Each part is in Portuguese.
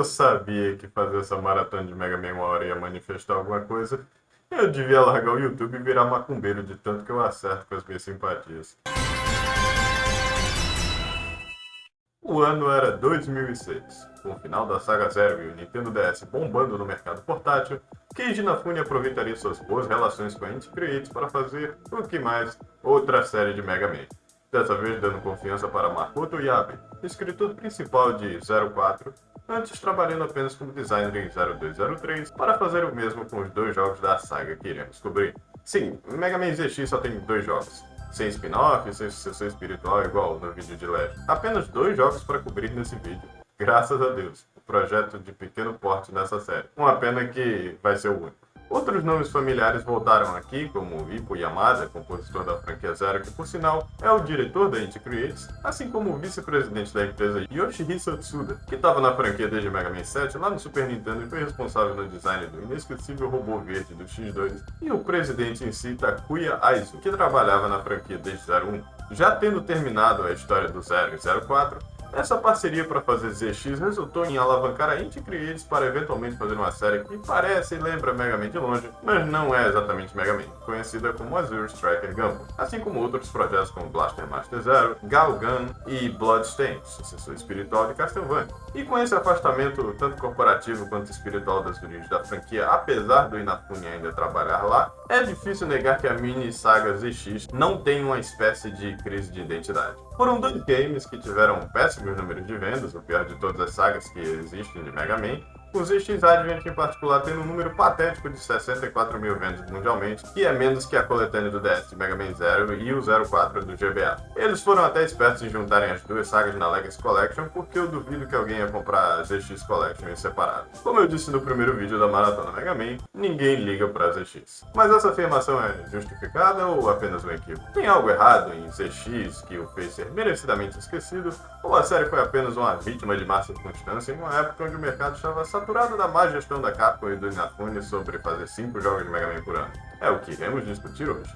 sabia que fazer essa maratona de Mega Man 1 hora ia manifestar alguma coisa. Eu devia largar o YouTube e virar macumbeiro de tanto que eu acerto com as minhas simpatias. O ano era 2006. Com o final da Saga Zero e o Nintendo DS bombando no mercado portátil, Keiji Inafune aproveitaria suas boas relações com a Inti Creates para fazer, o que mais, outra série de Mega Man. Dessa vez dando confiança para Makoto Yabe, escritor principal de 04, antes trabalhando apenas como designer em 0203, para fazer o mesmo com os dois jogos da saga que iremos cobrir. Sim, Mega Man ZX só tem dois jogos. Sem spin-off, sem sucessor espiritual igual no vídeo de LED. Apenas dois jogos para cobrir nesse vídeo. Graças a Deus, o projeto de pequeno porte nessa série. Uma pena que vai ser o único. Outros nomes familiares voltaram aqui, como Ippo Yamada, compositor da franquia Zero, que por sinal é o diretor da Inti Creates, assim como o vice-presidente da empresa Yoshihisa Tsuda, que estava na franquia desde Mega Man 7 lá no Super Nintendo e foi responsável no design do inesquecível robô verde do X2, e o presidente em si, Takuya Aizu, que trabalhava na franquia desde 01. Já tendo terminado a história do Zero em 04, essa parceria para fazer ZX resultou em alavancar a Inti Creates para eventualmente fazer uma série que parece e lembra Mega Man de longe, mas não é exatamente Mega Man, conhecida como Azure Striker Gunvolt, assim como outros projetos como Blaster Master Zero, Galgun e Bloodstained, sucessor espiritual de Castlevania. E com esse afastamento tanto corporativo quanto espiritual das origens da franquia, apesar do Inafune ainda trabalhar lá, é difícil negar que a mini saga ZX não tem uma espécie de crise de identidade. Foram dois games que tiveram péssimos números de vendas, o pior de todas as sagas que existem de Mega Man, o ZX Advent em particular tendo um número patético de 64 mil vendas mundialmente, que é menos que a coletânea do DS de Mega Man Zero e o 04 do GBA. Eles foram até espertos em juntarem as duas sagas na Legacy Collection, porque eu duvido que alguém ia comprar a ZX Collection em separado. Como eu disse no primeiro vídeo da Maratona Mega Man, ninguém liga pra ZX. Mas essa afirmação é justificada ou apenas um equívoco? Tem algo errado em ZX que o fez ser merecidamente esquecido, ou a série foi apenas uma vítima de má circunstância em uma época onde o mercado estava saturado da má gestão da Capcom e do Inafune sobre fazer 5 jogos de Mega Man por ano? É o que iremos discutir hoje.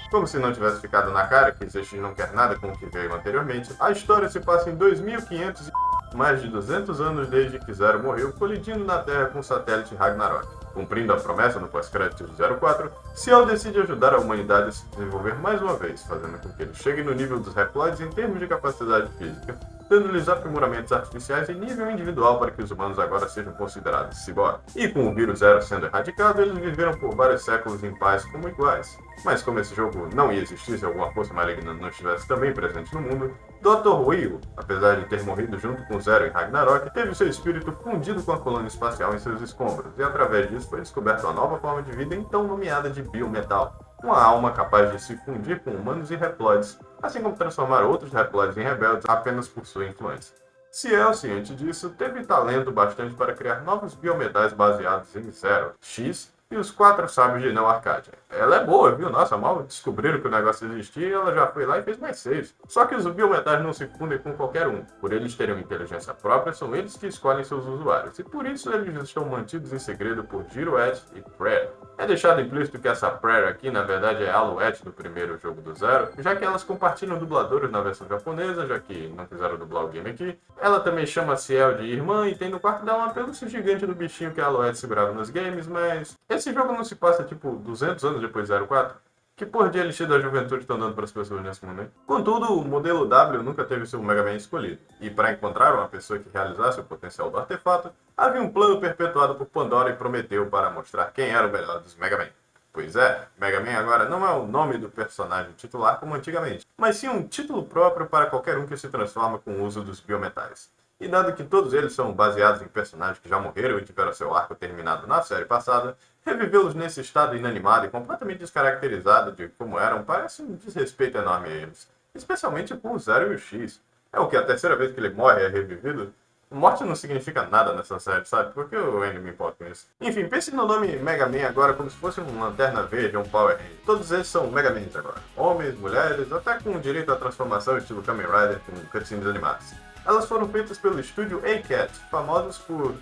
Como se não tivesse ficado na cara que ZX não quer nada com o que veio anteriormente, a história se passa em 2500 e mais de 200 anos desde que Zero morreu, colidindo na Terra com o satélite Ragnarok. Cumprindo a promessa no pós-crédito de 04, Ciel decide ajudar a humanidade a se desenvolver mais uma vez, fazendo com que eles cheguem no nível dos Reploids em termos de capacidade física, dando-lhes aprimoramentos artificiais em nível individual para que os humanos agora sejam considerados ciborgues. E com o vírus Zero sendo erradicado, eles viveram por vários séculos em paz como iguais. Mas como esse jogo não ia existir se alguma força maligna não estivesse também presente no mundo, Dr. Will, apesar de ter morrido junto com Zero em Ragnarok, teve seu espírito fundido com a colônia espacial em seus escombros, e através disso foi descoberta uma nova forma de vida então nomeada de biometal. Uma alma capaz de se fundir com humanos e Reploids, assim como transformar outros Reploids em rebeldes apenas por sua influência. Ciel, ciente disso, teve talento bastante para criar novos biometais baseados em Zero, X e os 4 sábios de Neo Arcadia. Ela é boa, viu? Nossa, mal descobriram que o negócio existia e ela já foi lá e fez mais 6. Só que os biometais não se fundem com qualquer um. Por eles terem uma inteligência própria, são eles que escolhem seus usuários. E por isso eles estão mantidos em segredo por Girouette e Prayer. É deixado implícito que essa Prayer aqui, na verdade, é a Alouette do primeiro jogo do Zero, já que elas compartilham dubladores na versão japonesa, já que não quiseram dublar o game aqui. Ela também chama Ciel de irmã e tem no quarto dela uma pelúcia gigante do bichinho que a Alouette segurava nos games, mas esse jogo não se passa tipo 200 anos depois de 04? Que porra de elixir da juventude estão dando para as pessoas nesse momento? Contudo, o modelo W nunca teve seu Mega Man escolhido, e para encontrar uma pessoa que realizasse o potencial do artefato, havia um plano perpetuado por Pandora e Prometeu para mostrar quem era o melhor dos Mega Man. Pois é, Mega Man agora não é o nome do personagem titular como antigamente, mas sim um título próprio para qualquer um que se transforma com o uso dos biometais. E dado que todos eles são baseados em personagens que já morreram e tiveram seu arco terminado na série passada, revivê-los nesse estado inanimado e completamente descaracterizado de como eram parece um desrespeito enorme a eles, especialmente com o Zero e o X. É o que a terceira vez que ele morre é revivido? Morte não significa nada nessa série, sabe? Por que eu ainda me importo com isso? Enfim, pense no nome Mega Man agora como se fosse uma Lanterna Verde ou um Power Ranger. Todos eles são Mega Mans agora. Homens, mulheres, até com direito à transformação estilo Kamen Rider com cutscenes animadas. Elas foram feitas pelo estúdio A-Cat, famosos por...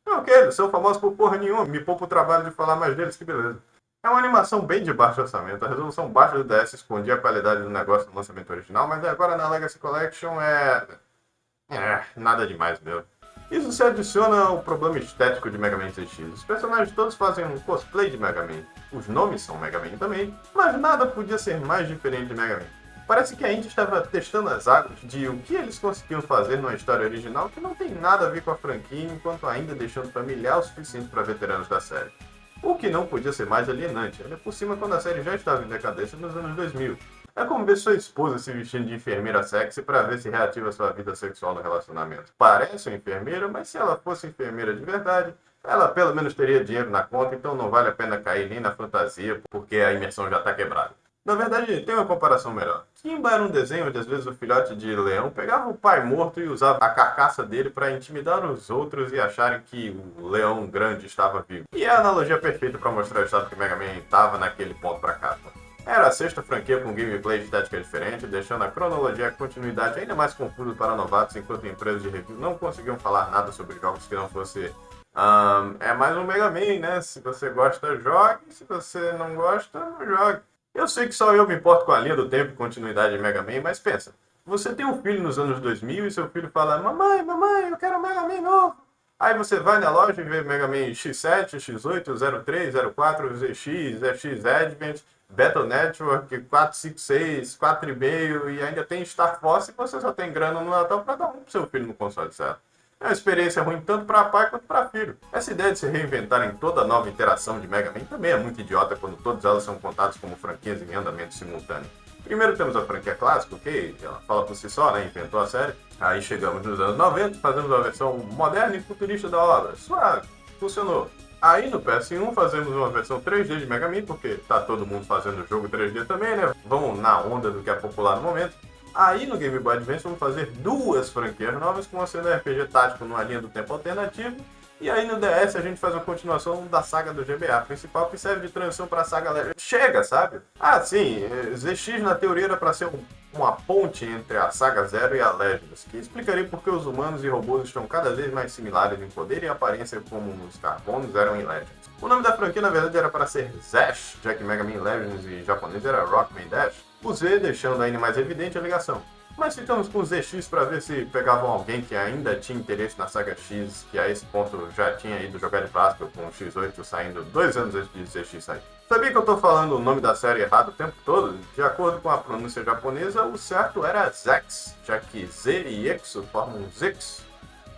Ok, eles são famosos por porra nenhuma, me poupa o trabalho de falar mais deles, que beleza. É uma animação bem de baixo orçamento, a resolução baixa do DS escondia a qualidade do negócio no lançamento original, mas agora na Legacy Collection nada demais, meu. Isso se adiciona ao problema estético de Mega Man ZX. Os personagens todos fazem um cosplay de Mega Man. Os nomes são Mega Man também, mas nada podia ser mais diferente de Mega Man. Parece que a Indy estava testando as águas de o que eles conseguiam fazer numa história original que não tem nada a ver com a franquia, enquanto ainda deixando familiar o suficiente para veteranos da série. O que não podia ser mais alienante, ainda por cima quando a série já estava em decadência nos anos 2000. É como ver sua esposa se vestindo de enfermeira sexy para ver se reativa sua vida sexual no relacionamento. Parece uma enfermeira, mas se ela fosse enfermeira de verdade, ela pelo menos teria dinheiro na conta, então não vale a pena cair nem na fantasia, porque a imersão já está quebrada. Na verdade, tem uma comparação melhor. Kimba era um desenho onde às vezes o filhote de leão pegava o pai morto e usava a carcaça dele para intimidar os outros e acharem que o leão grande estava vivo. E é a analogia perfeita para mostrar o estado que Mega Man estava naquele ponto para cá. Era a sexta franquia com gameplay de estética diferente, deixando a cronologia e a continuidade ainda mais confusa para novatos, enquanto empresas de review não conseguiam falar nada sobre jogos que não fosse... é mais um Mega Man, né? Se você gosta, jogue. Se você não gosta, não jogue. Eu sei que só eu me importo com a linha do tempo e continuidade de Mega Man, mas pensa. Você tem um filho nos anos 2000 e seu filho fala: Mamãe, mamãe, eu quero um Mega Man novo. Aí você vai na loja e vê Mega Man X7, X8, 03, 04, ZX, ZX Advent, Battle Network, 456, 4,5 e ainda tem Star Fox e você só tem grana no Natal para dar um pro seu filho no console, certo? É uma experiência ruim tanto para pai quanto para filho. Essa ideia de se reinventarem toda nova interação de Mega Man também é muito idiota quando todas elas são contadas como franquias em andamento simultâneo. Primeiro temos a franquia clássica, ok? Ela fala por si só, né? Inventou a série. Aí chegamos nos anos 90, fazemos uma versão moderna e futurista da obra. Suave, funcionou. Aí no PS1 fazemos uma versão 3D de Mega Man, porque tá todo mundo fazendo jogo 3D também, né? Vamos na onda do que é popular no momento. Aí no Game Boy Advance vamos fazer duas franquias novas com uma cena RPG tático numa linha do tempo alternativo. E aí no DS a gente faz uma continuação da saga do GBA principal que serve de transição para a saga Legends. Chega, sabe? Ah, sim, ZX na teoria era para ser uma ponte entre a saga Zero e a Legends, que explicaria por que os humanos e robôs estão cada vez mais similares em poder e aparência como os carbonos eram em Legends. O nome da franquia na verdade era para ser Zash, já que Mega Man Legends em japonês era Rockman Dash, o Z deixando ainda mais evidente a ligação. Mas ficamos com o ZX para ver se pegavam alguém que ainda tinha interesse na saga X, que a esse ponto já tinha ido jogar de plástico com o X8 saindo 2 anos antes de ZX sair. Sabia que eu estou falando o nome da série errado o tempo todo? De acordo com a pronúncia japonesa, o certo era Zex, já que Z e Exo formam Zix.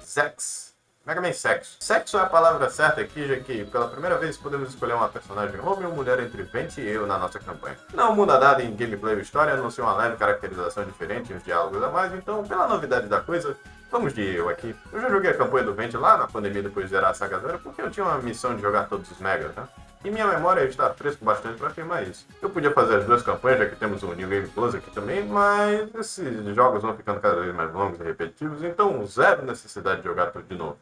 Zex. Mega Man Sexo. Sexo é a palavra certa aqui, já que pela primeira vez podemos escolher uma personagem homem ou mulher entre Vent e eu na nossa campanha. Não muda nada em gameplay ou história, a não ser uma leve caracterização diferente e uns diálogos a mais, então pela novidade da coisa, vamos de eu aqui. Eu já joguei a campanha do Vent lá na pandemia depois de zerar a Saga Zero, porque eu tinha uma missão de jogar todos os Megas, né? E minha memória está fresco bastante para afirmar isso. Eu podia fazer as duas campanhas, já que temos o New Game Plus aqui também, mas esses jogos vão ficando cada vez mais longos e repetitivos, então zero necessidade de jogar tudo de novo.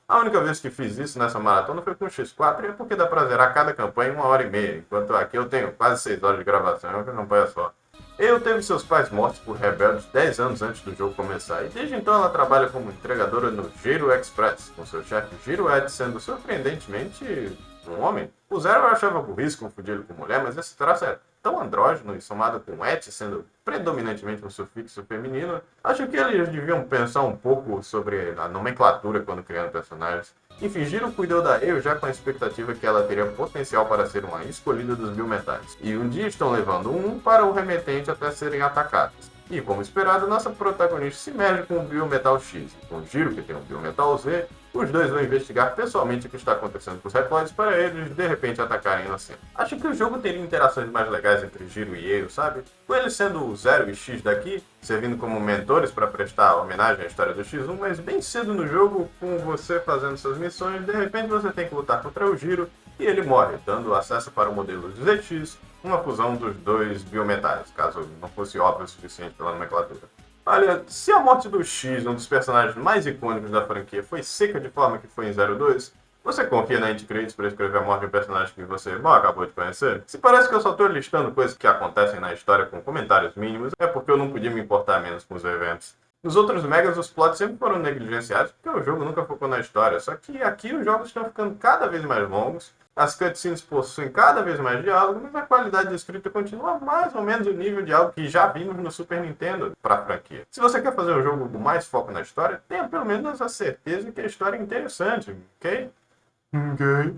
A única vez que fiz isso nessa maratona foi com o X4 e é porque dá pra zerar cada campanha em 1h30, enquanto aqui eu tenho quase 6 horas de gravação, é uma campanha só. Eu teve seus pais mortos por rebeldes 10 anos antes do jogo começar, e desde então ela trabalha como entregadora no Giro Express, com seu chefe Giro Ed sendo surpreendentemente um homem. O Zero eu achava burrice confundir ele com mulher, mas esse traço é tão andrógeno e somado com Et sendo predominantemente um sufixo feminino, acho que eles deviam pensar um pouco sobre a nomenclatura quando criando personagens. Enfim, Giro cuidou da Eu já com a expectativa que ela teria potencial para ser uma escolhida dos biometais. E um dia estão levando um para o remetente até serem atacados. E como esperado, nossa protagonista se merge com o Biometal X. E com o Giro, que tem um Biometal Z, os dois vão investigar pessoalmente o que está acontecendo com os repórteres para eles, de repente, atacarem na cena. Acho que o jogo teria interações mais legais entre Giro e Eio, sabe? Com eles sendo o Zero e X daqui, servindo como mentores para prestar homenagem à história do X1, mas bem cedo no jogo, com você fazendo suas missões, de repente você tem que lutar contra o Giro e ele morre, dando acesso para o modelo ZX, uma fusão dos dois biometais, caso não fosse óbvio o suficiente pela nomenclatura. Olha, se a morte do X, um dos personagens mais icônicos da franquia, foi seca de forma que foi em 02, você confia na Indie Creates para escrever a morte de um personagem que você mal acabou de conhecer? Se parece que eu só estou listando coisas que acontecem na história com comentários mínimos, é porque eu não podia me importar menos com os eventos. Nos outros Megas, os plots sempre foram negligenciados porque o jogo nunca focou na história. Só que aqui os jogos estão ficando cada vez mais longos, as cutscenes possuem cada vez mais diálogo, mas a qualidade de escrita continua mais ou menos o nível de algo que já vimos no Super Nintendo para a franquia. Se você quer fazer um jogo com mais foco na história, tenha pelo menos a certeza que a história é interessante, ok?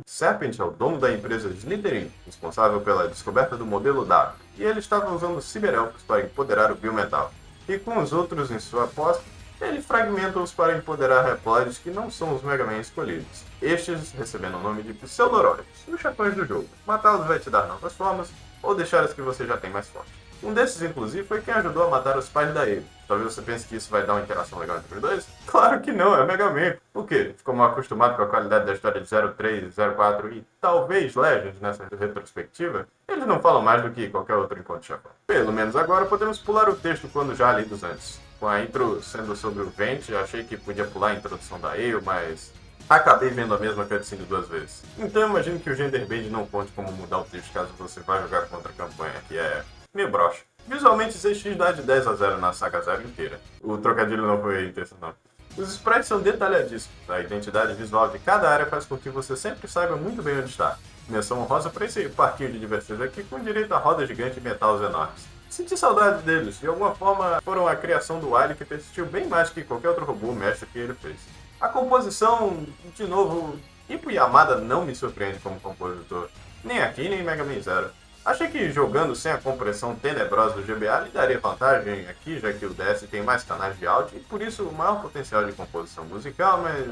Serpent é o dono da empresa Slytherin, responsável pela descoberta do modelo Dark, e ele estava usando ciberelfos para empoderar o biometal. E com os outros em sua posse, ele fragmenta-os para empoderar Reploids que não são os Mega Man escolhidos, estes recebendo o nome de Pseudoroids, os chefões do jogo. Matá-los vai te dar novas formas, ou deixar as que você já tem mais forte. Um desses, inclusive, foi quem ajudou a matar os pais da Eve. Talvez você pense que isso vai dar uma interação legal entre os dois? Claro que não, é Mega Man. O quê? Ficou mal acostumado com a qualidade da história de 03, 04 e talvez Legends nessa retrospectiva? Eles não falam mais do que qualquer outro encontro chefão. Pelo menos agora podemos pular o texto quando já lidos antes. Com a intro sendo sobre o Vent, achei que podia pular a introdução da Eve, mas acabei vendo a mesma cutscene 2 vezes. Então eu imagino que o Genderbend não conte como mudar o texto caso você vá jogar contra a campanha, que é meio broxa. Visualmente, ZX dá de 10 a 0 na saga 0 inteira. O trocadilho não foi intencional. Os sprites são detalhadíssimos. A identidade visual de cada área faz com que você sempre saiba muito bem onde está. Menção honrosa para esse parquinho de diversões aqui com direito a roda gigante e metais enormes. Senti saudade deles. De alguma forma, foram a criação do Wily que persistiu bem mais que qualquer outro robô mestre que ele fez. A composição, de novo, Ippo Yamada não me surpreende como compositor. Nem aqui, nem em Mega Man Zero. Achei que jogando sem a compressão tenebrosa do GBA lhe daria vantagem aqui, já que o DS tem mais canais de áudio e por isso o maior potencial de composição musical, mas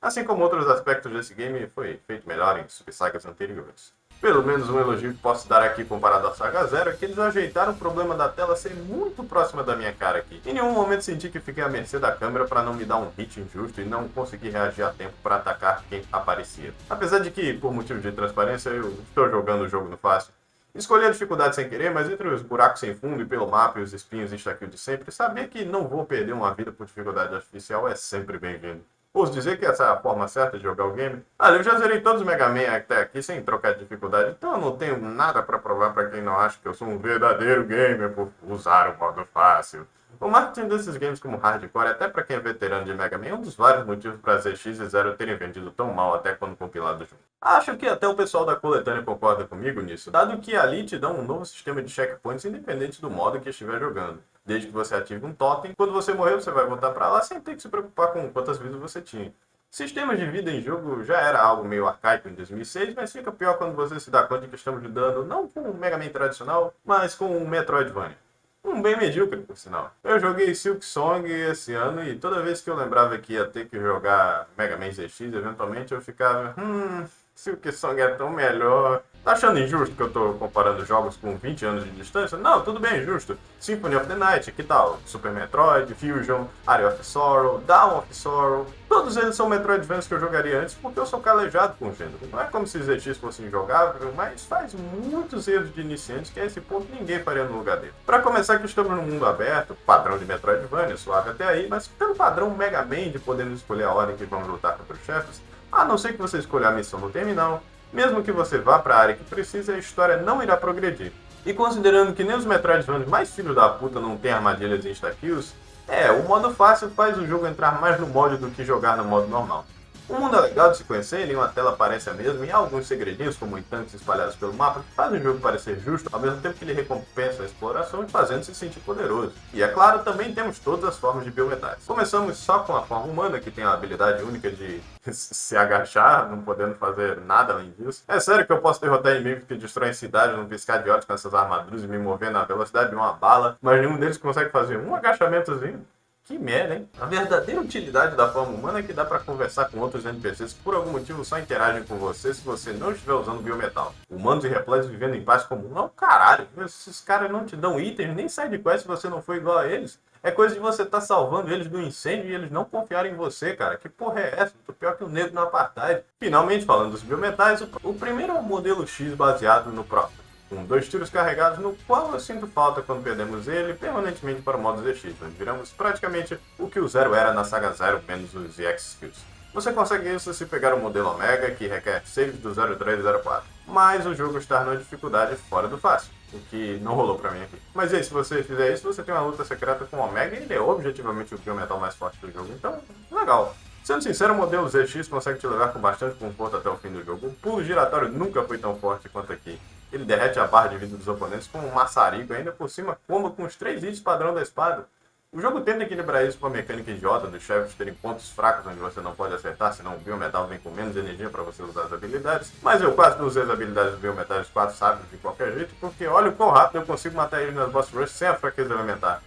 assim como outros aspectos desse game, foi feito melhor em subsagas anteriores. Pelo menos um elogio que posso dar aqui comparado à Saga Zero é que eles ajeitaram o problema da tela ser muito próxima da minha cara aqui. Em nenhum momento senti que fiquei à mercê da câmera para não me dar um hit injusto e não conseguir reagir a tempo para atacar quem aparecia. Apesar de que, por motivo de transparência, eu estou jogando o jogo no fácil. Escolhi a dificuldade sem querer, mas entre os buracos sem fundo e pelo mapa e os espinhos insta-kill de sempre, saber que não vou perder uma vida por dificuldade artificial é sempre bem-vindo. Ouso dizer que essa é a forma certa de jogar o game. Eu já zerei todos os Mega Man até aqui sem trocar de dificuldade, então eu não tenho nada para provar para quem não acha que eu sou um verdadeiro gamer por usar o modo fácil. O marketing desses games como hardcore, até para quem é veterano de Mega Man, é um dos vários motivos para ZX e Zero terem vendido tão mal até quando compilado junto. Acho que até o pessoal da coletânea concorda comigo nisso, dado que ali te dão um novo sistema de checkpoints independente do modo que estiver jogando. Desde que você ative um totem, quando você morrer você vai voltar para lá sem ter que se preocupar com quantas vidas você tinha. Sistemas de vida em jogo já era algo meio arcaico em 2006, mas fica pior quando você se dá conta de que estamos lidando não com um Mega Man tradicional, mas com um Metroidvania. Um bem medíocre, por sinal. Eu joguei Silk Song esse ano e toda vez que eu lembrava que ia ter que jogar Mega Man ZX, eventualmente eu ficava... Silk Song é tão melhor. Tá achando injusto que eu tô comparando jogos com 20 anos de distância? Não, tudo bem, justo. Symphony of the Night, que tal? Super Metroid, Fusion, Area of Sorrow, Dawn of Sorrow. Todos eles são Metroidvanias que eu jogaria antes porque eu sou calejado com o gênero. Não é como se ZX fosse injogável, mas faz muitos erros de iniciantes que a esse ponto ninguém faria no lugar dele. Pra começar que estamos num mundo aberto, padrão de Metroidvania, suave até aí, mas pelo padrão Mega Man de podermos escolher a ordem que vamos lutar contra os chefes, a não ser que você escolha a missão no terminal, mesmo que você vá para a área que precisa, a história não irá progredir. E considerando que nem os Metroidvanias mais filhos da puta não tem armadilhas e insta-kills, o modo fácil faz o jogo entrar mais no mod do que jogar no modo normal. O mundo é legal de se conhecer, nenhuma tela parece a mesma e há alguns segredinhos, como tanques espalhados pelo mapa, que fazem o jogo parecer justo, ao mesmo tempo que ele recompensa a exploração, fazendo se sentir poderoso. E é claro, também temos todas as formas de biometais. Começamos só com a forma humana, que tem a habilidade única de se agachar, não podendo fazer nada além disso. É sério que eu posso derrotar inimigos que destroem cidades num piscar de olhos com essas armaduras e me mover na velocidade de uma bala, mas nenhum deles consegue fazer um agachamentozinho? Que merda, hein? A verdadeira utilidade da forma humana é que dá pra conversar com outros NPCs que por algum motivo só interagem com você se você não estiver usando biometal. Humanos e reploids vivendo em paz comum. Não, caralho. Esses caras não te dão itens, nem side quest se você não for igual a eles. É coisa de você estar salvando eles do incêndio e eles não confiarem em você, cara. Que porra é essa? Tô pior que o negro no apartheid. Finalmente, falando dos biometais, o primeiro é o modelo X baseado no próprio, com 2 tiros carregados, no qual eu sinto falta quando perdemos ele permanentemente para o modo ZX, onde viramos praticamente o que o Zero era na saga Zero, menos os EX Skills. Você consegue isso se pegar o modelo Omega, que requer saves do 03 e 04. mas o jogo está numa dificuldade fora do fácil, o que não rolou pra mim aqui. Mas e aí, se você fizer isso, você tem uma luta secreta com o Omega e ele é objetivamente o biometal mais forte do jogo, então, legal. Sendo sincero, o modelo ZX consegue te levar com bastante conforto até o fim do jogo. O pulo giratório nunca foi tão forte quanto aqui. Ele derrete a barra de vida dos oponentes com um maçarico, ainda por cima comba com os 3 hits padrão da espada. O jogo tenta equilibrar isso com a mecânica idiota dos chefes terem pontos fracos onde você não pode acertar, senão o biometal vem com menos energia para você usar as habilidades. Mas eu quase não usei as habilidades do biometal dos 4 sábios de qualquer jeito, porque olha o quão rápido eu consigo matar ele nas boss rush sem a fraqueza elementar.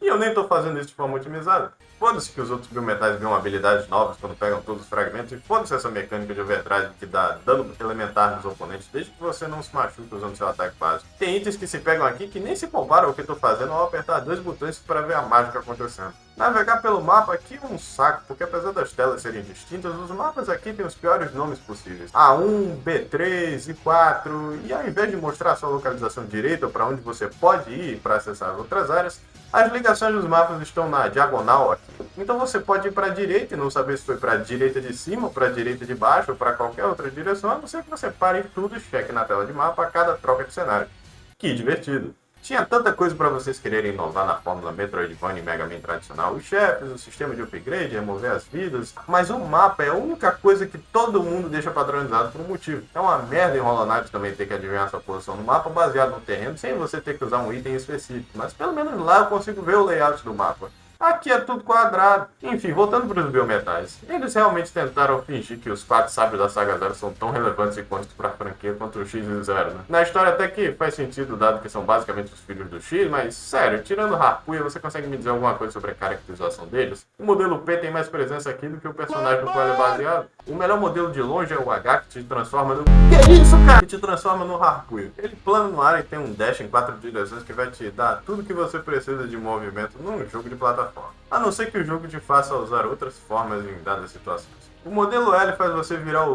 E eu nem tô fazendo isso de forma otimizada. Foda-se que os outros biometais ganham habilidades novas quando pegam todos os fragmentos, e foda-se essa mecânica de overdrive que dá dano elementar nos oponentes, desde que você não se machuque usando seu ataque básico. Tem itens que se pegam aqui que nem se comparam ao que eu tô fazendo ao apertar 2 botões para ver a mágica acontecendo. Navegar pelo mapa aqui é um saco, porque apesar das telas serem distintas, os mapas aqui têm os piores nomes possíveis. A1, B3, I4, e ao invés de mostrar a sua localização direita para onde você pode ir para acessar outras áreas, as ligações dos mapas estão na diagonal aqui. Então você pode ir para a direita e não saber se foi para a direita de cima, para a direita de baixo ou para qualquer outra direção, a não ser que você pare tudo e cheque na tela de mapa a cada troca de cenário. Que divertido! Tinha tanta coisa para vocês quererem inovar na fórmula Metroidvania e Mega Man tradicional. Os chefes, o sistema de upgrade, remover as vidas. Mas o mapa é a única coisa que todo mundo deixa padronizado por um motivo. É uma merda em Hollow Knight também ter que adivinhar sua posição no mapa baseado no terreno, sem você ter que usar um item específico. Mas pelo menos lá eu consigo ver o layout do mapa. Aqui é tudo quadrado. Enfim, voltando para os biometais. Eles realmente tentaram fingir que os 4 sábios da Saga Zero são tão relevantes e icônicos para a franquia quanto o X e o Zero, né? Na história até que faz sentido, dado que são basicamente os filhos do X, mas sério, tirando Harpuia, você consegue me dizer alguma coisa sobre a caracterização deles? O modelo P tem mais presença aqui do que o personagem no qual ele é baseado. O melhor modelo de longe é o H, que te transforma no... Que isso, cara? Que te transforma no Harpuia. Ele plana no ar e tem um dash em 4 direções que vai te dar tudo que você precisa de movimento num jogo de plataforma. A não ser que o jogo te faça usar outras formas em dadas situações. O modelo L faz você virar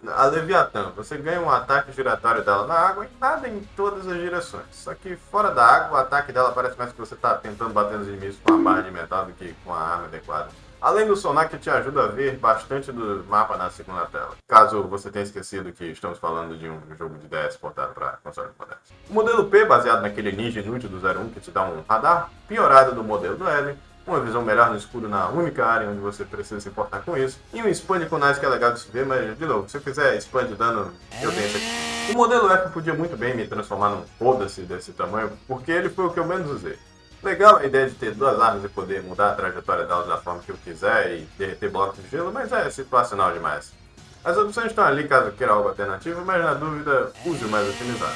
a Leviatã. Você ganha um ataque giratório dela na água e nada em todas as direções. Só que fora da água, o ataque dela parece mais que você está tentando bater nos inimigos com uma barra de metal do que com a arma adequada. Além do sonar que te ajuda a ver bastante do mapa na segunda tela. Caso você tenha esquecido que estamos falando de um jogo de DS portado para consoles modernos. O modelo P, baseado naquele ninja inútil do 01 que te dá um radar, piorado do modelo do L, uma visão melhor no escuro na única área onde você precisa se importar com isso, e um expand com nice que é legal de se ver, mas de novo, se eu quiser expand dano, eu tenho esse aqui. O modelo F podia muito bem me transformar num foda-se desse tamanho, porque ele foi o que eu menos usei. Legal a ideia de ter 2 armas e poder mudar a trajetória delas da forma que eu quiser e derreter blocos de gelo, mas é situacional demais. As opções estão ali caso queira algo alternativo, mas na dúvida, use o mais otimizado.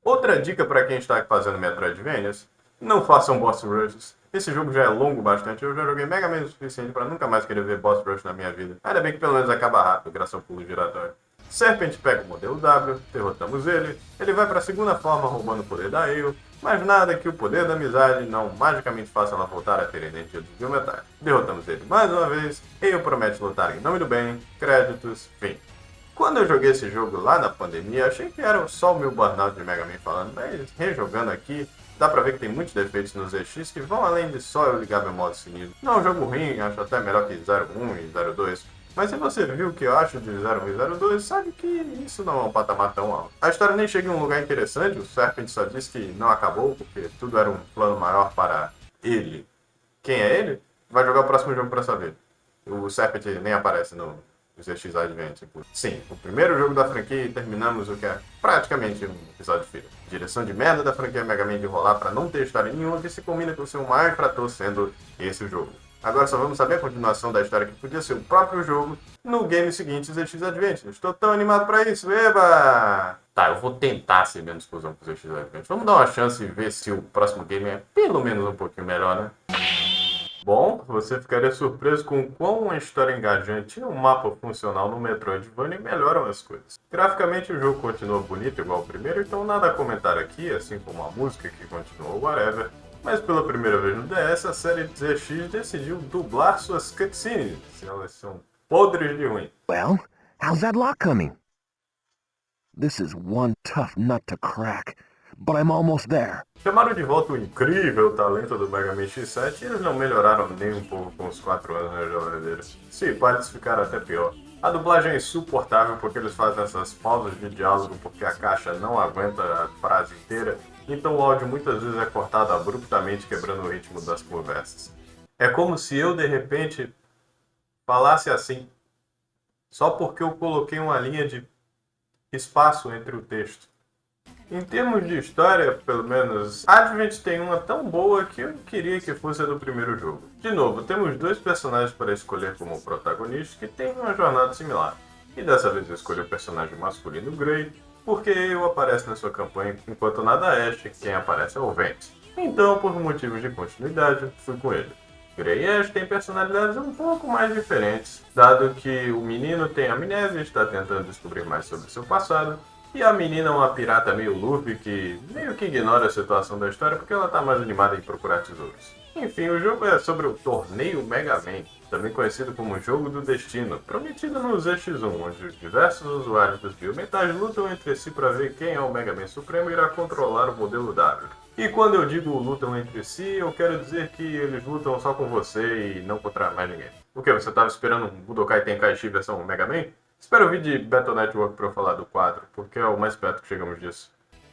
Outra dica para quem está fazendo Metroidvanias: não façam boss rushes. Esse jogo já é longo bastante, eu já joguei Mega Man o suficiente para nunca mais querer ver boss rush na minha vida. Ainda bem que pelo menos acaba rápido, graças ao pulo giratório. Serpent pega o modelo W, derrotamos ele vai para a segunda forma roubando o poder da Ale, mas nada que o poder da amizade não magicamente faça ela voltar a ter energia dos biometais. Derrotamos ele mais uma vez, Ale promete lutar em nome do bem, créditos, fim. Quando eu joguei esse jogo lá na pandemia, achei que era só o meu burnout de Mega Man falando, mas rejogando aqui, dá pra ver que tem muitos defeitos no ZX que vão além de só eu ligar meu modo sinistro. Não é um jogo ruim, acho até melhor que 01 e 02, mas se você viu o que eu acho de 01 e 02, sabe que isso não é um patamar tão alto. A história nem chega em um lugar interessante, o Serpent só diz que não acabou, porque tudo era um plano maior para ele. Quem é ele? Vai jogar o próximo jogo pra saber. O Serpent nem aparece no ZX Adventure. Sim, o primeiro jogo da franquia e terminamos o que é praticamente um episódio de filho. Direção de merda da franquia Mega Man de rolar pra não ter história nenhuma, que se combina com o seu maior infrator sendo esse jogo. Agora só vamos saber a continuação da história que podia ser o próprio jogo no game seguinte, ZX Adventure. Estou tão animado pra isso, eba! Tá, eu vou tentar ser menos cuzão com o ZX Adventure. Vamos dar uma chance e ver se o próximo game é pelo menos um pouquinho melhor, né? Bom, você ficaria surpreso com o quão uma história engajante e um mapa funcional no Metroidvania melhoram as coisas. Graficamente o jogo continua bonito igual o primeiro, então nada a comentar aqui, assim como a música que continuou whatever. Mas pela primeira vez no DS, a série ZX decidiu dublar suas cutscenes. Elas são podres de ruim. Well, how's that lock coming? This is one tough nut to crack. but I'm almost there. Chamaram de volta o incrível talento do Mega Man X7 e eles não melhoraram nem um pouco com os 4 anos na geladeira. Sim, eles ficaram até pior. A dublagem é insuportável porque eles fazem essas pausas de diálogo porque a caixa não aguenta a frase inteira, então o áudio muitas vezes é cortado abruptamente, quebrando o ritmo das conversas. É como se eu, de repente, falasse assim, só porque eu coloquei uma linha de espaço entre o texto. Em termos de história, pelo menos, Advent tem uma tão boa que eu queria que fosse a do primeiro jogo. De novo, temos 2 personagens para escolher como protagonistas que têm uma jornada similar. E dessa vez eu escolhi o personagem masculino Gray, porque eu apareço na sua campanha enquanto nada Ash, quem aparece é o Vance. Então, por motivos de continuidade, fui com ele. Gray e Ash têm personalidades um pouco mais diferentes, dado que o menino tem amnésia e está tentando descobrir mais sobre seu passado, e a menina é uma pirata meio loop que meio que ignora a situação da história porque ela está mais animada em procurar tesouros. Enfim, o jogo é sobre o Torneio Mega Man, também conhecido como Jogo do Destino, prometido no ZX1, onde diversos usuários dos biometais lutam entre si para ver quem é o Mega Man Supremo e irá controlar o modelo W. E quando eu digo lutam entre si, eu quero dizer que eles lutam só com você e não contra mais ninguém. O que, você estava esperando um Budokai Tenkaichi versão Mega Man? Espera o vídeo de Battle Network para eu falar do quadro, porque é o mais perto que chegamos disso.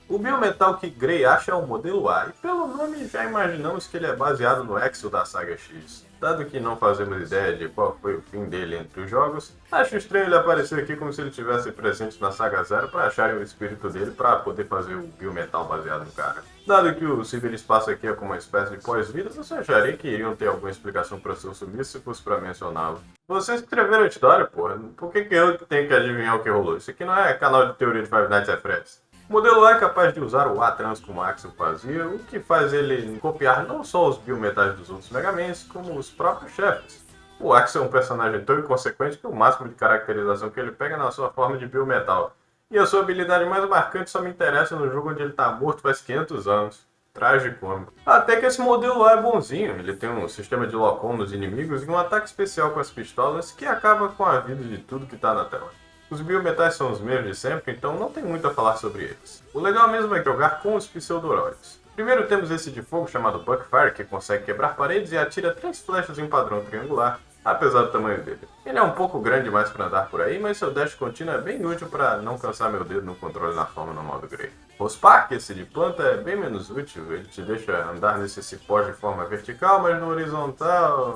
O biometal que Gray acha é o modelo A, e pelo nome já imaginamos que ele é baseado no Exo da saga X. Dado que não fazemos ideia de qual foi o fim dele entre os jogos, acho estranho ele aparecer aqui como se ele estivesse presente na saga Zero para acharem o espírito dele para poder fazer o biometal baseado no cara. Dado que o ciberespaço aqui é como uma espécie de pós-vida, você acharia que iriam ter alguma explicação para seu sumiço se fosse para mencioná-lo. Vocês escreveram a história, porra. Por que eu tenho que adivinhar o que rolou? Isso aqui não é canal de teoria de Five Nights at Freddy's. O modelo A é capaz de usar o A-Trans como a Axel fazia, o que faz ele copiar não só os biometais dos outros Mega Mans, como os próprios chefes. O Axel é um personagem tão inconsequente que o máximo de caracterização que ele pega é na sua forma de biometal. E a sua habilidade mais marcante só me interessa no jogo onde ele está morto faz 500 anos. Tragicômico. Até que esse modelo A é bonzinho, ele tem um sistema de lock-on nos inimigos e um ataque especial com as pistolas que acaba com a vida de tudo que está na tela. Os biometais são os mesmos de sempre, então não tem muito a falar sobre eles. O legal mesmo é jogar com os pseudoroides. Primeiro temos esse de fogo chamado Buckfire, que consegue quebrar paredes e atira 3 flechas em padrão triangular, apesar do tamanho dele. Ele é um pouco grande demais para andar por aí, mas seu dash contínuo é bem útil para não cansar meu dedo no controle na forma normal do Gray. O Spark, esse de planta, é bem menos útil, ele te deixa andar nesse cipó de forma vertical, mas no horizontal,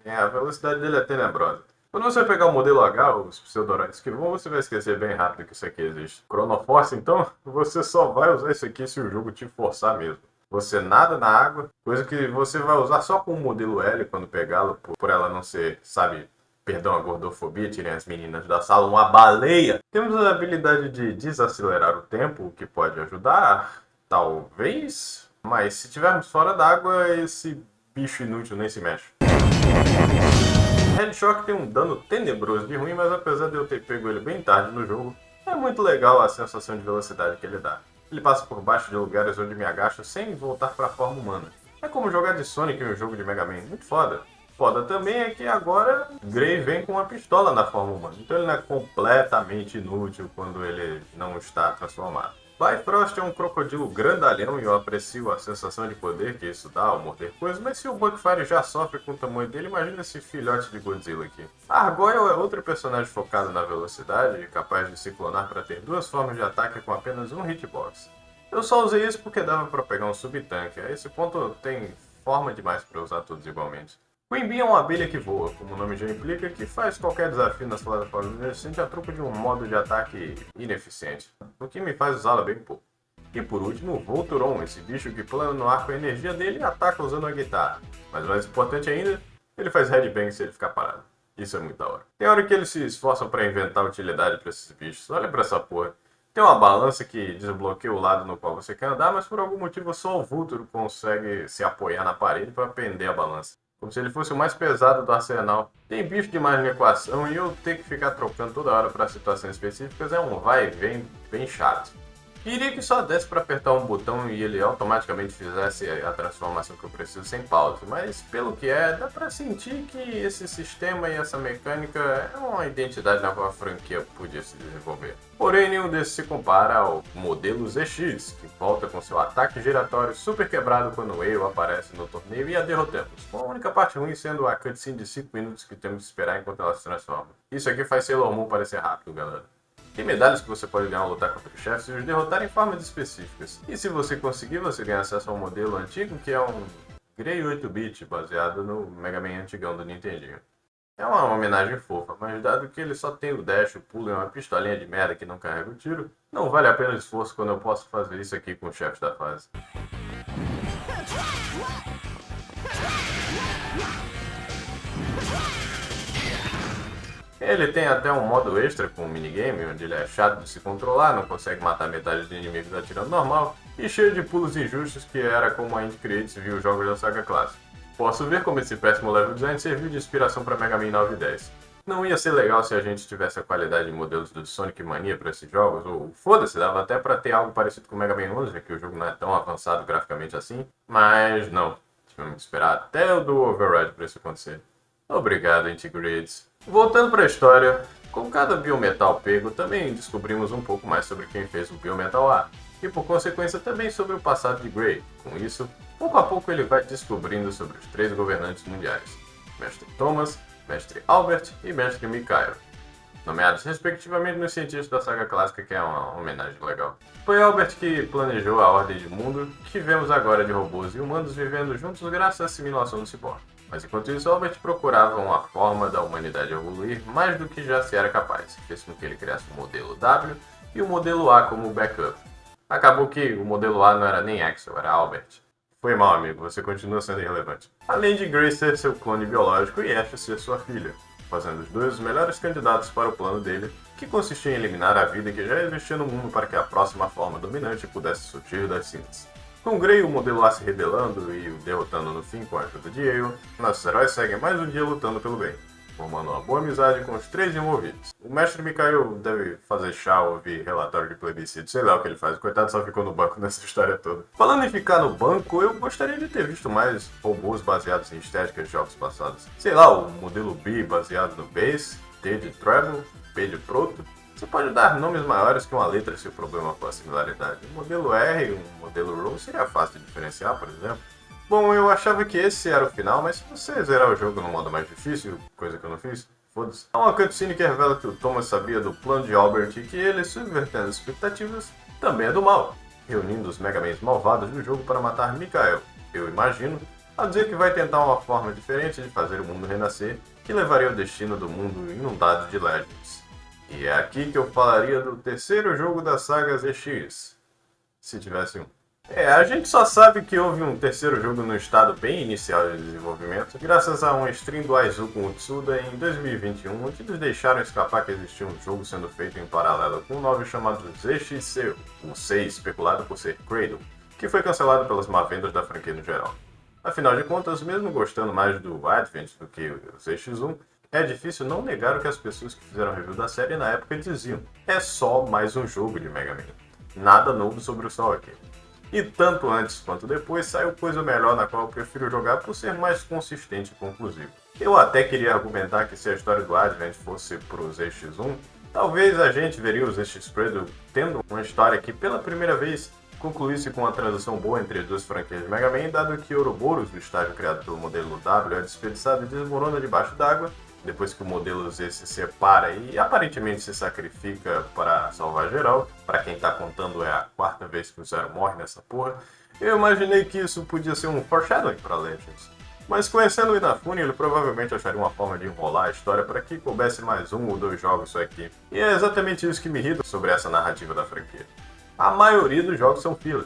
a velocidade dele é tenebrosa. Quando você pegar o modelo H, os pseudoroides que vão, você vai esquecer bem rápido que isso aqui existe. Chronoforce, então, você só vai usar isso aqui se o jogo te forçar mesmo. Você nada na água, coisa que você vai usar só com o modelo L quando pegá-lo, por ela não ser, sabe, perdão a gordofobia, tirem as meninas da sala, uma baleia. Temos a habilidade de desacelerar o tempo, o que pode ajudar, talvez, mas se estivermos fora d'água, esse bicho inútil nem se mexe. Headshock tem um dano tenebroso de ruim, mas apesar de eu ter pego ele bem tarde no jogo, é muito legal a sensação de velocidade que ele dá. Ele passa por baixo de lugares onde me agacho sem voltar para a forma humana. É como jogar de Sonic em um jogo de Mega Man, muito foda. Foda também é que agora Gray vem com uma pistola na forma humana, então ele não é completamente inútil quando ele não está transformado. Bifrost é um crocodilo grandalhão e eu aprecio a sensação de poder que isso dá ao morder coisas, mas se o Buckfire já sofre com o tamanho dele, imagina esse filhote de Godzilla aqui. Argoyle é outro personagem focado na velocidade e capaz de se clonar para ter 2 formas de ataque com apenas um hitbox. Eu só usei isso porque dava para pegar um sub-tanque, a esse ponto tem forma demais para usar todos igualmente. Queen Bee é uma abelha que voa, como o nome já implica, que faz qualquer desafio nas plataformas ineficientes a troco de um modo de ataque ineficiente, o que me faz usá-la bem pouco. E por último, o Voltron, esse bicho que plana no ar com a energia dele e ataca usando a guitarra. Mas mais importante ainda, ele faz headbang se ele ficar parado. Isso é muito da hora. Tem hora que eles se esforçam para inventar utilidade para esses bichos, olha pra essa porra. Tem uma balança que desbloqueia o lado no qual você quer andar, mas por algum motivo só o Vulturo consegue se apoiar na parede para prender a balança. Como se ele fosse o mais pesado do arsenal. Tem bicho demais na equação e eu ter que ficar trocando toda hora para situações específicas é um vai e vem bem chato. Queria que só desse para apertar um botão e ele automaticamente fizesse a transformação que eu preciso sem pause, mas pelo que é, dá para sentir que esse sistema e essa mecânica é uma identidade na qual a franquia podia se desenvolver. Porém, nenhum desses se compara ao modelo ZX, que volta com seu ataque giratório super quebrado quando o Whale aparece no torneio e a derrotamos, com a única parte ruim sendo a cutscene de 5 minutos que temos que esperar enquanto ela se transforma. Isso aqui faz Sailor Moon parecer rápido, galera. Tem medalhas que você pode ganhar ao lutar contra os chefes e os derrotar em formas específicas. E se você conseguir, você ganha acesso a um modelo antigo que é um Grey 8-bit baseado no Mega Man antigão do Nintendinho. É uma homenagem fofa, mas dado que ele só tem o dash, o pulo e uma pistolinha de merda que não carrega o tiro, não vale a pena o esforço quando eu posso fazer isso aqui com os chefes da fase. Ele tem até um modo extra com um minigame, onde ele é chato de se controlar, não consegue matar metade dos inimigos atirando normal, e cheio de pulos injustos que era como a Indie Creates viu os jogos da saga clássica. Posso ver como esse péssimo level design serviu de inspiração para Mega Man 9 e 10. Não ia ser legal se a gente tivesse a qualidade de modelos do Sonic Mania para esses jogos, ou foda-se, dava até para ter algo parecido com o Mega Man 11, já que o jogo não é tão avançado graficamente assim, mas não, tivemos que esperar até o do Override para isso acontecer. Obrigado, Integrates. Voltando para a história, com cada biometal pego, também descobrimos um pouco mais sobre quem fez o Biometal A, e por consequência também sobre o passado de Gray. Com isso, pouco a pouco ele vai descobrindo sobre os 3 governantes mundiais, Mestre Thomas, Mestre Albert e Mestre Mikhail, nomeados respectivamente nos cientistas da saga clássica, que é uma homenagem legal. Foi Albert que planejou a ordem de mundo que vemos agora de robôs e humanos vivendo juntos graças à assimilação do ciborgue. Mas enquanto isso, Albert procurava uma forma da humanidade evoluir mais do que já se era capaz, fez com que ele criasse o modelo W e o modelo A como backup. Acabou que o modelo A não era nem Axel, era Albert. Foi mal, amigo, você continua sendo irrelevante. Além de Grace ser seu clone biológico e Ash ser sua filha, fazendo os dois os melhores candidatos para o plano dele, que consistia em eliminar a vida que já existia no mundo para que a próxima forma dominante pudesse surgir das cinzas. Com Gray, o modelo A se rebelando e o derrotando no fim com a ajuda de Aeon, nossos heróis seguem mais um dia lutando pelo bem, formando uma boa amizade com os 3 envolvidos. O mestre Mikhail deve fazer chá ou ouvir relatório de plebiscito, sei lá o que ele faz, o coitado só ficou no banco nessa história toda. Falando em ficar no banco, eu gostaria de ter visto mais robôs baseados em estéticas de jogos passados. Sei lá, o modelo B baseado no Bass, T de Treble, P de Proto. Você pode dar nomes maiores que uma letra se o problema for a similaridade. Um modelo R e um modelo Row seria fácil de diferenciar, por exemplo. Bom, eu achava que esse era o final, mas se você zerar o jogo no modo mais difícil, coisa que eu não fiz, foda-se. Há uma cutscene que revela que o Thomas sabia do plano de Albert e que ele, subvertendo as expectativas, também é do mal, reunindo os Mega Mans malvados do jogo para matar Mikhail. Eu imagino, a dizer que vai tentar uma forma diferente de fazer o mundo renascer, que levaria ao destino do mundo inundado de Legends. E é aqui que eu falaria do terceiro jogo da saga ZX, se tivesse um. A gente só sabe que houve um terceiro jogo no estado bem inicial de desenvolvimento, graças a um stream do Aizuku Utsuda em 2021, onde eles deixaram escapar que existia um jogo sendo feito em paralelo com um novo chamado ZXC, o 6 especulado por ser Cradle, que foi cancelado pelas má vendas da franquia no geral. Afinal de contas, mesmo gostando mais do Advent do que o ZX1, é difícil não negar o que as pessoas que fizeram review da série na época diziam. É só mais um jogo de Mega Man. Nada novo sobre o sol aqui. E tanto antes quanto depois saiu coisa melhor na qual eu prefiro jogar por ser mais consistente e conclusivo. Eu até queria argumentar que se a história do Advent fosse pro ZX1, talvez a gente veria o ZX Cradle tendo uma história que pela primeira vez concluísse com uma transição boa entre as duas franquias de Mega Man, dado que Ouroboros, o estágio criado pelo modelo W, é desperdiçado e desmorona debaixo d'água, depois que o modelo Z se separa e aparentemente se sacrifica para salvar geral. Para quem tá contando, é a 4ª vez que o Zero morre nessa porra. Eu imaginei que isso podia ser um foreshadowing para Legends. Mas conhecendo o Inafune, ele provavelmente acharia uma forma de enrolar a história para que coubesse mais 1 ou 2 jogos só aqui. E é exatamente isso que me irrita sobre essa narrativa da franquia. A maioria dos jogos são filler.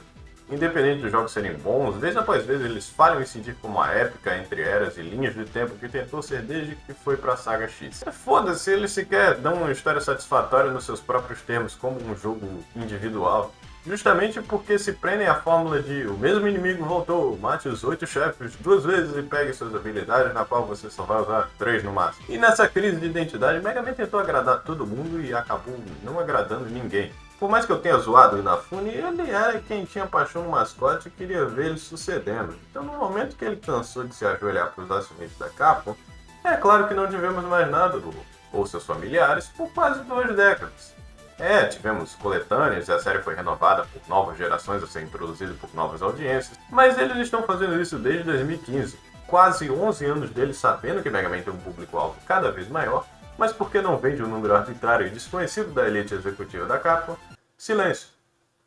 Independente dos jogos serem bons, vez após vez eles falham em sentir como uma épica entre eras e linhas de tempo que tentou ser desde que foi pra saga X. Foda-se, eles sequer dão uma história satisfatória nos seus próprios termos como um jogo individual. Justamente porque se prendem à fórmula de o mesmo inimigo voltou, mate os 8 chefes 2 vezes e pegue suas habilidades, na qual você só vai usar 3 no máximo. E nessa crise de identidade, Mega Man tentou agradar todo mundo e acabou não agradando ninguém. Por mais que eu tenha zoado o Inafune, ele era quem tinha paixão no mascote e queria ver ele sucedendo. Então, no momento que ele cansou de se ajoelhar para os acionistas da Capcom, é claro que não tivemos mais nada do Wu ou seus familiares por quase 2 décadas. Tivemos coletâneas e a série foi renovada por novas gerações a ser introduzida por novas audiências, mas eles estão fazendo isso desde 2015, quase 11 anos deles sabendo que Mega Man tem um público-alvo cada vez maior, mas porque não vende um número arbitrário e desconhecido da elite executiva da Capcom, silêncio.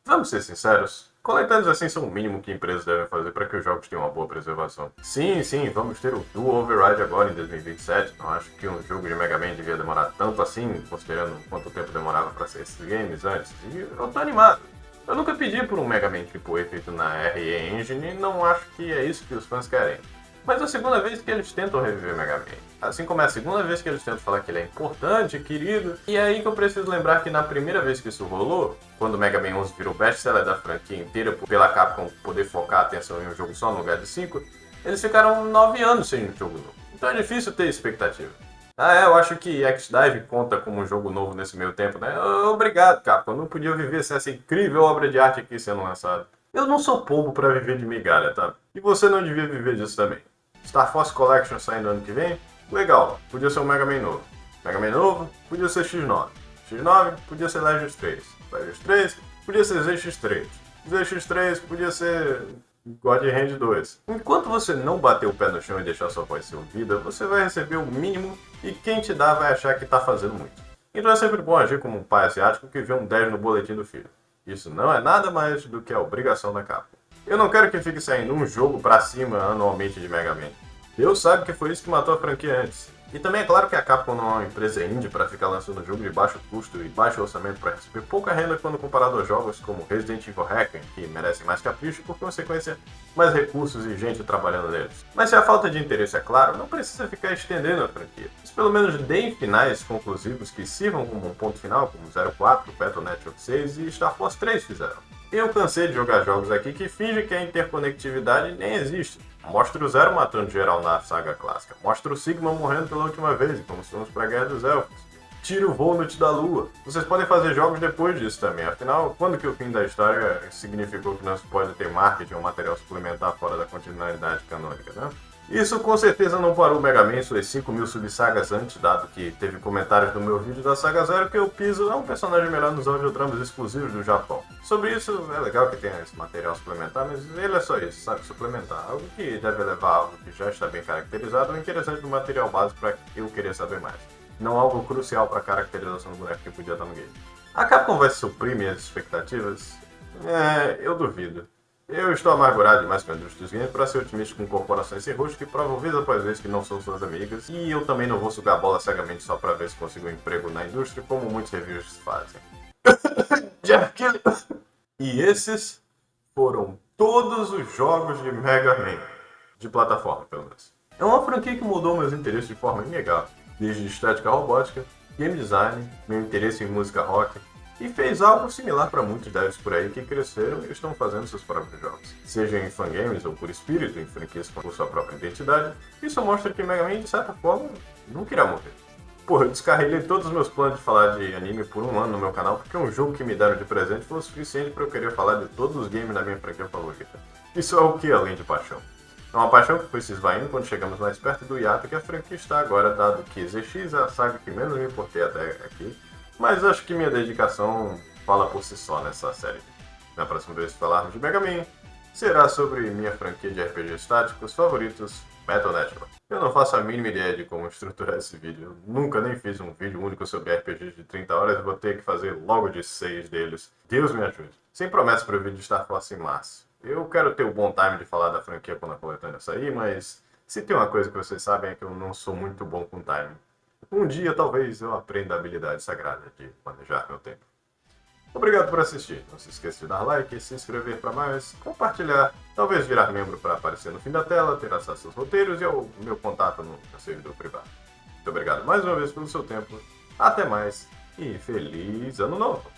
Vamos ser sinceros, coletâneos assim são o mínimo que empresas devem fazer para que os jogos tenham uma boa preservação. Sim, vamos ter o Dual Override agora em 2027. Não acho que um jogo de Mega Man devia demorar tanto assim, considerando quanto tempo demorava para ser esses games antes. E eu tô animado. Eu nunca pedi por um Mega Man AAA feito na RE Engine e não acho que é isso que os fãs querem. Mas é a segunda vez que eles tentam reviver Mega Man. Assim como é a segunda vez que eles tentam falar que ele é importante, querido. E é aí que eu preciso lembrar que na primeira vez que isso rolou, quando o Mega Man 11 virou best-seller da franquia inteira pela Capcom poder focar a atenção em um jogo só no lugar de 5, eles ficaram 9 anos sem um jogo novo. Então é difícil ter expectativa. Eu acho que X-Dive conta como um jogo novo nesse meio tempo, né? Obrigado, Capcom. Eu não podia viver sem essa incrível obra de arte aqui sendo lançada. Eu não sou bobo pra viver de migalha, tá? E você não devia viver disso também. Star Force Collection saindo ano que vem? Legal, podia ser um Mega Man novo. Mega Man novo, podia ser X9. X9, podia ser Legends 3. Legends 3, podia ser ZX3. ZX3, podia ser God Hand 2. Enquanto você não bater o pé no chão e deixar sua voz ser ouvida, você vai receber o mínimo e quem te dá vai achar que tá fazendo muito. Então é sempre bom agir como um pai asiático que vê um 10 no boletim do filho. Isso não é nada mais do que a obrigação da Capcom. Eu não quero que fique saindo um jogo pra cima anualmente de Mega Man. Deus sabe que foi isso que matou a franquia antes. E também é claro que a Capcom não é uma empresa indie para ficar lançando jogo de baixo custo e baixo orçamento para receber pouca renda quando comparado a jogos como Resident Evil Requiem, que merecem mais capricho e, por consequência, mais recursos e gente trabalhando neles. Mas se a falta de interesse é claro, não precisa ficar estendendo a franquia. Mas pelo menos deem finais conclusivos que sirvam como um ponto final, como 04, Battle Network 6 e Star Force 3 fizeram. Eu cansei de jogar jogos aqui que fingem que a interconectividade nem existe. Mostra o Zero matando geral na saga clássica. Mostra o Sigma morrendo pela última vez, como se fomos para a Guerra dos Elfos. Tira o Volnut da Lua. Vocês podem fazer jogos depois disso também. Afinal, quando que o fim da história significou que não se pode ter marketing ou material suplementar fora da continuidade canônica, né? Isso com certeza não parou o Mega Man em suas 5.000 subsagas antes, dado que teve comentários no meu vídeo da Saga Zero que o Piso é um personagem melhor nos audiodramas exclusivos do Japão. Sobre isso, é legal que tenha esse material suplementar, mas ele é só isso, sabe? Suplementar. Algo que deve levar a algo que já está bem caracterizado ou interessante do material base para eu querer saber mais. Não algo crucial para a caracterização do boneco que podia estar no game. A Capcom vai suprir minhas expectativas? Eu duvido. Eu estou amargurado demais com a indústria dos games para ser otimista com corporações sem rosto que provam vez após vez que não são suas amigas, e eu também não vou sugar a bola cegamente só para ver se consigo um emprego na indústria, como muitos reviews fazem. E esses foram todos os jogos de Mega Man, de plataforma pelo menos. É uma franquia que mudou meus interesses de forma inegável, desde estética robótica, game design, meu interesse em música rock, e fez algo similar para muitos devs por aí que cresceram e estão fazendo seus próprios jogos. Seja em fangames ou por espírito, em franquias com sua própria identidade, isso mostra que Mega Man, de certa forma, nunca irá morrer. Porra, eu descarrilhei todos os meus planos de falar de anime por um ano no meu canal porque um jogo que me deram de presente foi o suficiente para eu querer falar de todos os games da minha franquia favorita. Isso é o que além de paixão? É uma paixão que foi se esvaindo quando chegamos mais perto do hiato que a franquia está agora, dado que ZX é a saga que menos me importei até aqui, mas acho que minha dedicação fala por si só nessa série. Na próxima vez que falarmos de Mega Man, será sobre minha franquia de RPGs táticos favoritos, Battle Network. Eu não faço a mínima ideia de como estruturar esse vídeo. Eu nunca nem fiz um vídeo único sobre RPGs de 30 horas e vou ter que fazer logo de 6 deles. Deus me ajude. Sem promessa para o vídeo de Star Force em março. Eu quero ter o bom time de falar da franquia quando a coletânea sair, mas se tem uma coisa que vocês sabem é que eu não sou muito bom com timing. Um dia, talvez, eu aprenda a habilidade sagrada de manejar meu tempo. Obrigado por assistir. Não se esqueça de dar like, se inscrever para mais, compartilhar, talvez virar membro para aparecer no fim da tela, ter acesso aos roteiros e ao meu contato no servidor privado. Muito obrigado mais uma vez pelo seu tempo. Até mais e feliz ano novo!